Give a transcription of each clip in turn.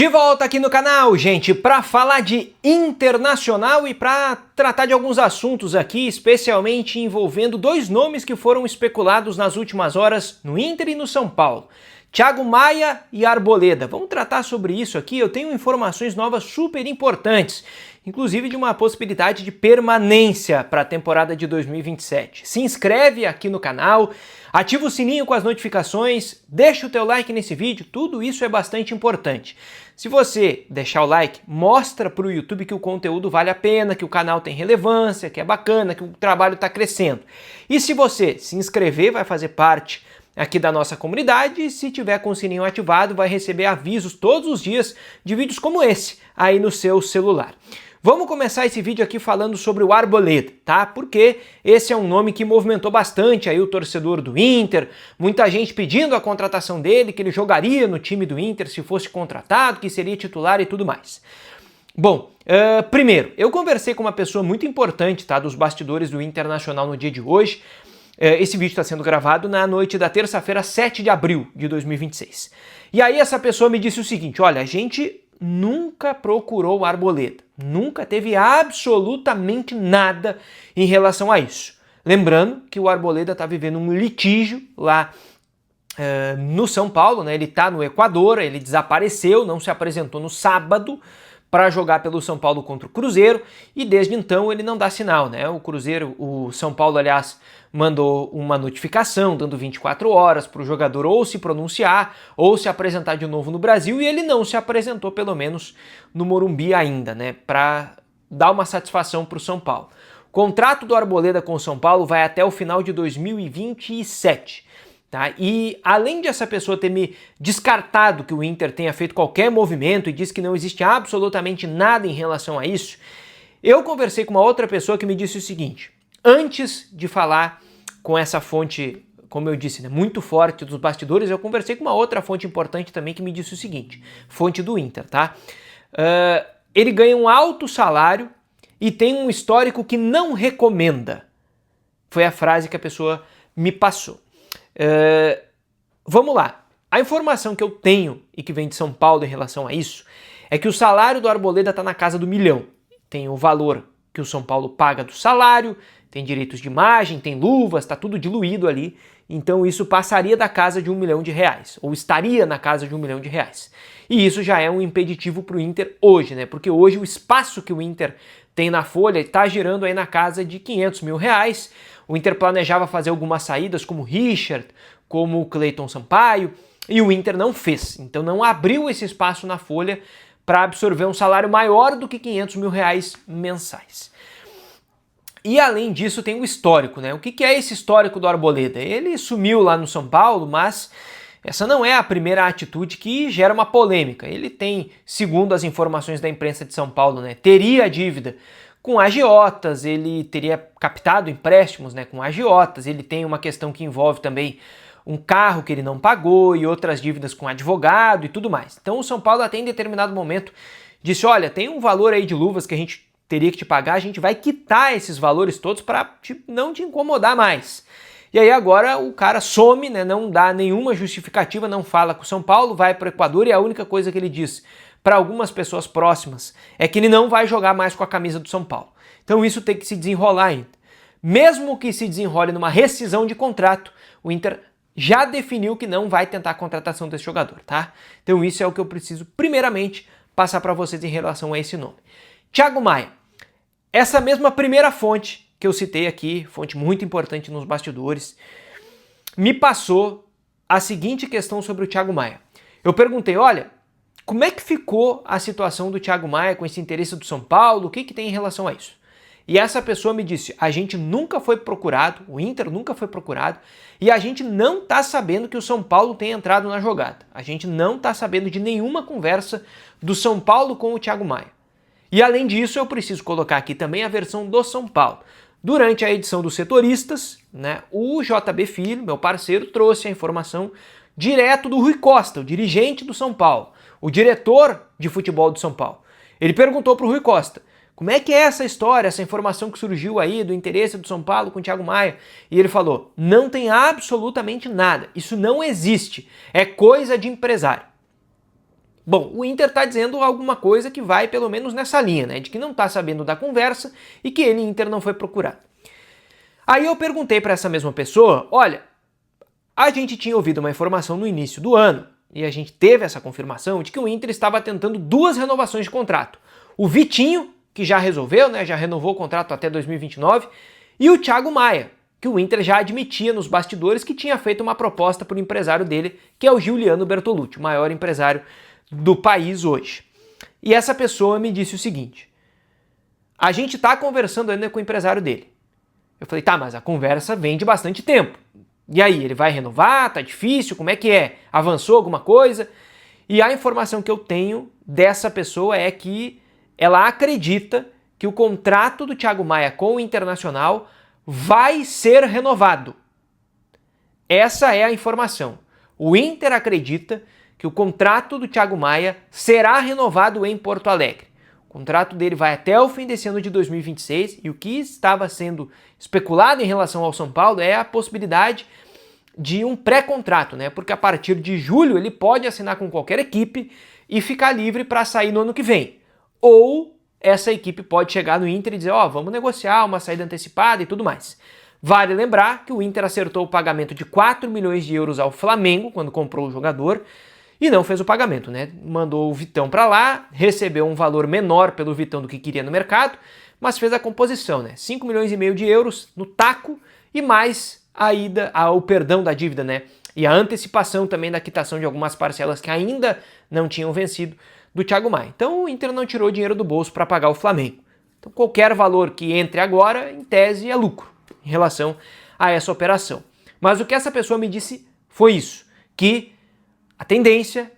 De volta aqui no canal, gente, para falar de Internacional e para tratar de alguns assuntos aqui, especialmente envolvendo dois nomes que foram especulados nas últimas horas no Inter e no São Paulo. Thiago Maia e Arboleda. Vamos tratar sobre isso aqui. Eu tenho informações novas super importantes, inclusive de uma possibilidade de permanência para a temporada de 2027. Se inscreve aqui no canal, ativa o sininho com as notificações, deixa o teu like nesse vídeo, tudo isso é bastante importante. Se você deixar o like, mostra para o YouTube que o conteúdo vale a pena, que o canal tem relevância, que é bacana, que o trabalho está crescendo. E se você se inscrever, vai fazer parte aqui da nossa comunidade, e se tiver com o sininho ativado, vai receber avisos todos os dias de vídeos como esse aí no seu celular. Vamos começar esse vídeo aqui falando sobre o Arboleda, tá? Porque esse é um nome que movimentou bastante aí o torcedor do Inter, muita gente pedindo a contratação dele, que ele jogaria no time do Inter se fosse contratado, que seria titular e tudo mais. Bom, primeiro, eu conversei com uma pessoa muito importante, tá, dos bastidores do Internacional no dia de hoje. Esse vídeo está sendo gravado na noite da terça-feira, 7 de abril de 2026. E aí essa pessoa me disse o seguinte: olha, a gente nunca procurou o Arboleda, nunca teve absolutamente nada em relação a isso. Lembrando que o Arboleda está vivendo um litígio lá no São Paulo, né? Ele está no Equador, ele desapareceu, não se apresentou no sábado para jogar pelo São Paulo contra o Cruzeiro, e desde então ele não dá sinal, né? O São Paulo, aliás, mandou uma notificação dando 24 horas para o jogador ou se pronunciar ou se apresentar de novo no Brasil, e ele não se apresentou, pelo menos no Morumbi ainda, né? Para dar uma satisfação para o São Paulo. O contrato do Arboleda com o São Paulo vai até o final de 2027. Tá? E além de essa pessoa ter me descartado que o Inter tenha feito qualquer movimento e disse que não existe absolutamente nada em relação a isso, eu conversei com uma outra pessoa que me disse o seguinte: antes de falar com essa fonte, como eu disse, né, muito forte dos bastidores, eu conversei com uma outra fonte importante também que me disse o seguinte, fonte do Inter, tá? Ele ganha um alto salário e tem um histórico que não recomenda. Foi a frase que a pessoa me passou. Vamos lá. A informação que eu tenho e que vem de São Paulo em relação a isso é que o salário do Arboleda está na casa do 1 milhão. Tem o valor que o São Paulo paga do salário, tem direitos de imagem, tem luvas, está tudo diluído ali. Então isso passaria da casa de R$1 milhão, ou estaria na casa de R$1 milhão. E isso já é um impeditivo para o Inter hoje, né? Porque hoje o espaço que o Inter tem na folha está girando aí na casa de R$500 mil. O Inter planejava fazer algumas saídas como Richard, como Cleiton Sampaio, e o Inter não fez. Então não abriu esse espaço na folha para absorver um salário maior do que R$500 mil mensais. E além disso tem o histórico, né? O que é esse histórico do Arboleda? Ele sumiu lá no São Paulo, mas essa não é a primeira atitude que gera uma polêmica. Ele tem, segundo as informações da imprensa de São Paulo, né, teria dívida com agiotas, ele teria captado empréstimos, né, com agiotas, ele tem uma questão que envolve também um carro que ele não pagou e outras dívidas com advogado e tudo mais. Então o São Paulo até em determinado momento disse: olha, tem um valor aí de luvas que a gente teria que te pagar, a gente vai quitar esses valores todos para não te incomodar mais. E aí agora o cara some, né, não dá nenhuma justificativa, não fala com o São Paulo, vai para o Equador, e a única coisa que ele diz para algumas pessoas próximas é que ele não vai jogar mais com a camisa do São Paulo. Então isso tem que se desenrolar ainda. Mesmo que se desenrole numa rescisão de contrato, o Inter já definiu que não vai tentar a contratação desse jogador, tá? Então isso é o que eu preciso primeiramente passar para vocês em relação a esse nome. Thiago Maia. Essa mesma primeira fonte que eu citei aqui, fonte muito importante nos bastidores, me passou a seguinte questão sobre o Thiago Maia. Eu perguntei: olha, como é que ficou a situação do Thiago Maia com esse interesse do São Paulo? O que tem em relação a isso? E essa pessoa me disse: a gente nunca foi procurado, o Inter nunca foi procurado, e a gente não está sabendo que o São Paulo tem entrado na jogada. A gente não está sabendo de nenhuma conversa do São Paulo com o Thiago Maia. E além disso, eu preciso colocar aqui também a versão do São Paulo. Durante a edição dos Setoristas, né, o JB Filho, meu parceiro, trouxe a informação direto do Rui Costa, o dirigente do São Paulo, o diretor de futebol do São Paulo. Ele perguntou para o Rui Costa: como é que é essa história, essa informação que surgiu aí do interesse do São Paulo com o Thiago Maia? E ele falou: não tem absolutamente nada, isso não existe, é coisa de empresário. Bom, o Inter está dizendo alguma coisa que vai pelo menos nessa linha, né? De que não está sabendo da conversa e que ele, Inter, não foi procurado. Aí eu perguntei para essa mesma pessoa, olha, a gente tinha ouvido uma informação no início do ano e a gente teve essa confirmação de que o Inter estava tentando 2 renovações de contrato. O Vitinho, que já resolveu, né? Já renovou o contrato até 2029, e o Thiago Maia, que o Inter já admitia nos bastidores que tinha feito uma proposta para o empresário dele, que é o Giuliano Bertolucci, o maior empresário do país hoje. E essa pessoa me disse o seguinte, a gente está conversando ainda com o empresário dele. Eu falei, tá, mas a conversa vem de bastante tempo. E aí, ele vai renovar? Tá difícil? Como é que é? Avançou alguma coisa? E a informação que eu tenho dessa pessoa é que ela acredita que o contrato do Thiago Maia com o Internacional vai ser renovado. Essa é a informação. O Inter acredita que o contrato do Thiago Maia será renovado em Porto Alegre. O contrato dele vai até o fim desse ano de 2026 e o que estava sendo especulado em relação ao São Paulo é a possibilidade de um pré-contrato, né? Porque a partir de julho ele pode assinar com qualquer equipe e ficar livre para sair no ano que vem. Ou essa equipe pode chegar no Inter e dizer, ó, vamos negociar uma saída antecipada e tudo mais. Vale lembrar que o Inter acertou o pagamento de 4 milhões de euros ao Flamengo quando comprou o jogador e não fez o pagamento, né? Mandou o Vitão para lá, recebeu um valor menor pelo Vitão do que queria no mercado, mas fez a composição, né? 5 milhões e meio de euros no taco e mais o perdão da dívida, né? E a antecipação também da quitação de algumas parcelas que ainda não tinham vencido do Thiago Maia. Então o Inter não tirou dinheiro do bolso para pagar o Flamengo. Então qualquer valor que entre agora, em tese, é lucro em relação a essa operação. Mas o que essa pessoa me disse foi isso, que a tendência,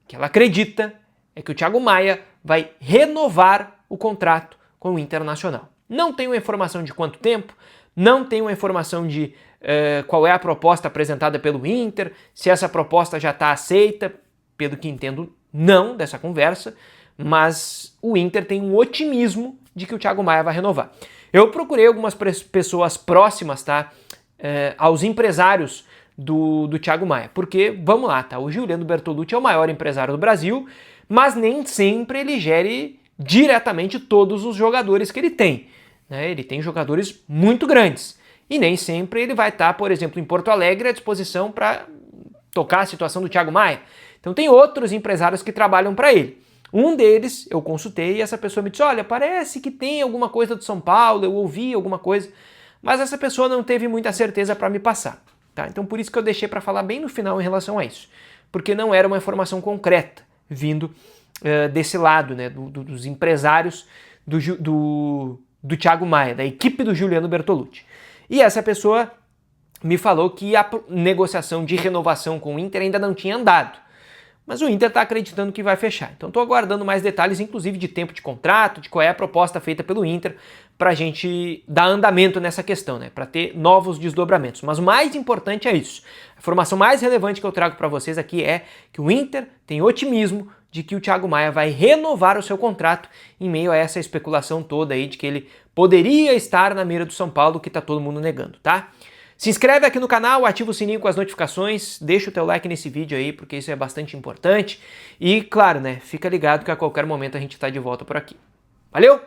que ela acredita, é que o Thiago Maia vai renovar o contrato com o Internacional. Não tenho informação de quanto tempo, não tenho informação de qual é a proposta apresentada pelo Inter, se essa proposta já está aceita, pelo que entendo, não dessa conversa, mas o Inter tem um otimismo de que o Thiago Maia vai renovar. Eu procurei algumas pessoas próximas, tá, aos empresários do Thiago Maia, porque, vamos lá, tá, o Giuliano Bertolucci é o maior empresário do Brasil, mas nem sempre ele gere diretamente todos os jogadores que ele tem, né? Ele tem jogadores muito grandes e nem sempre ele vai estar, por exemplo, em Porto Alegre à disposição para tocar a situação do Thiago Maia. Então tem outros empresários que trabalham para ele. Um deles eu consultei e essa pessoa me disse, olha, parece que tem alguma coisa do São Paulo, eu ouvi alguma coisa, mas essa pessoa não teve muita certeza para me passar. Tá? Então por isso que eu deixei para falar bem no final em relação a isso, porque não era uma informação concreta vindo desse lado, né, dos empresários do Thiago Maia, da equipe do Giuliano Bertolucci. E essa pessoa me falou que a negociação de renovação com o Inter ainda não tinha andado, mas o Inter está acreditando que vai fechar. Então estou aguardando mais detalhes, inclusive de tempo de contrato, de qual é a proposta feita pelo Inter, para a gente dar andamento nessa questão, né? Para ter novos desdobramentos. Mas o mais importante é isso. A informação mais relevante que eu trago para vocês aqui é que o Inter tem otimismo de que o Thiago Maia vai renovar o seu contrato em meio a essa especulação toda aí de que ele poderia estar na mira do São Paulo, que está todo mundo negando, tá? Se inscreve aqui no canal, ativa o sininho com as notificações, deixa o teu like nesse vídeo aí, porque isso é bastante importante. E, claro, né, fica ligado que a qualquer momento a gente está de volta por aqui. Valeu!